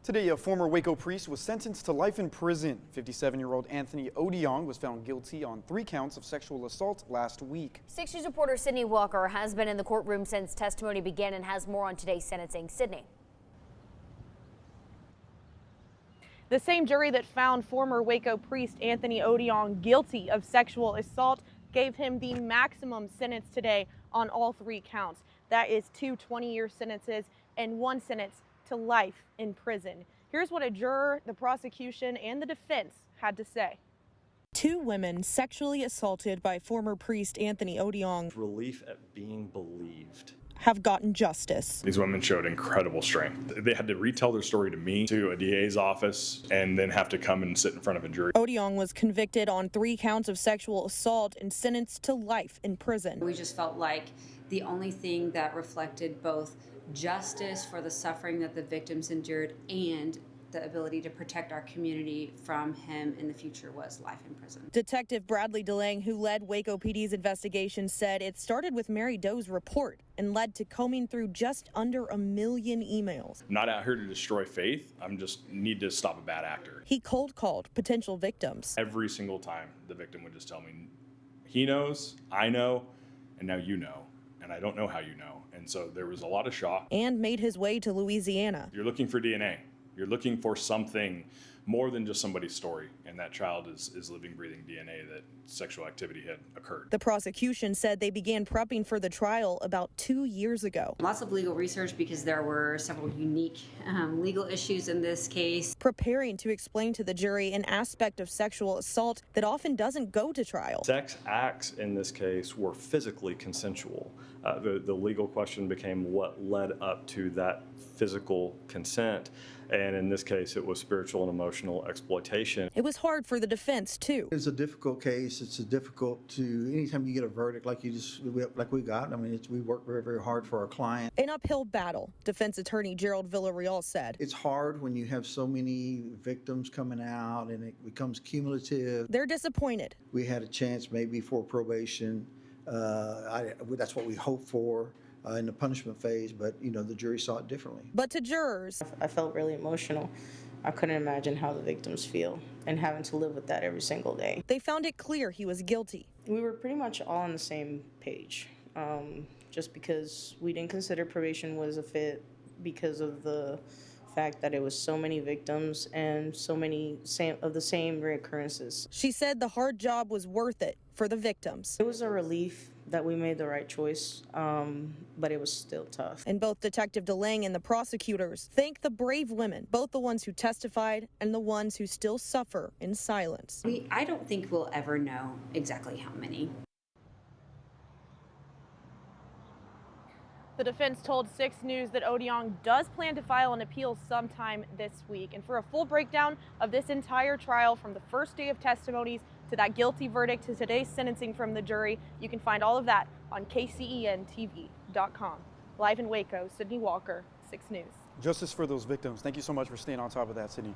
Today, a former Waco priest was sentenced to life in prison. 57-year-old Anthony Odiong was found guilty on 3 counts of sexual assault last week. 6 News reporter Sydney Walker has been in the courtroom since testimony began and has more on today's sentencing. Sydney. The same jury that found former Waco priest Anthony Odiong guilty of sexual assault gave him the maximum sentence today on all 3 counts. That is 2 20-year sentences and 1 sentence to life in prison. Here's what a juror, the prosecution, and the defense had to say. 2 women sexually assaulted by former priest Anthony Odiong. Relief at being believed. Have gotten justice. These women showed incredible strength. They had to retell their story to me, to a DA's office, and then have to come and sit in front of a jury. Odiong was convicted on 3 counts of sexual assault and sentenced to life in prison. We just felt like the only thing that reflected both justice for the suffering that the victims endured and the ability to protect our community from him in the future was life in prison. Detective Bradley DeLange, who led Waco PD's investigation, said it started with Mary Doe's report and led to combing through just under 1 million emails. I'm not out here to destroy faith. I'm just need to stop a bad actor. He cold called potential victims. Every single time the victim would just tell me, he knows, I know, and now you know. And I don't know how you know. And so there was a lot of shock. And made his way to Louisiana. You're looking for DNA. You're looking for something more than just somebody's story, and that child is living, breathing DNA that sexual activity had occurred. The prosecution said they began prepping for the trial about 2 years ago. Lots of legal research because there were several unique legal issues in this case. Preparing to explain to the jury an aspect of sexual assault that often doesn't go to trial. Sex acts in this case were physically consensual. The legal question became what led up to that physical consent, and in this case it was spiritual and emotional exploitation. It was hard for the defense too. It's a difficult case. It's a difficult to, anytime you get a verdict like we got, I mean, we work very, very hard for our client. An uphill battle, defense attorney Gerald Villarreal said. It's hard when you have so many victims coming out and it becomes cumulative. They're disappointed. We had a chance maybe for probation. That's what we hoped for in the punishment phase, but the jury saw it differently. But to jurors, I felt really emotional. I couldn't imagine how the victims feel and having to live with that every single day. They found it clear he was guilty. We were pretty much all on the same page, just because we didn't consider probation was a fit because of the fact that it was so many victims and so many of the same reoccurrences. She said the hard job was worth it for the victims. It was a relief that we made the right choice, but it was still tough. And both Detective DeLange and the prosecutors thank the brave women, both the ones who testified and the ones who still suffer in silence. I don't think we'll ever know exactly how many. The defense told 6 News that Odiong does plan to file an appeal sometime this week. And for a full breakdown of this entire trial from the first day of testimonies to that guilty verdict to today's sentencing from the jury, you can find all of that on kcentv.com. Live in Waco, Sydney Walker, 6 News. Justice for those victims. Thank you so much for staying on top of that, Sydney.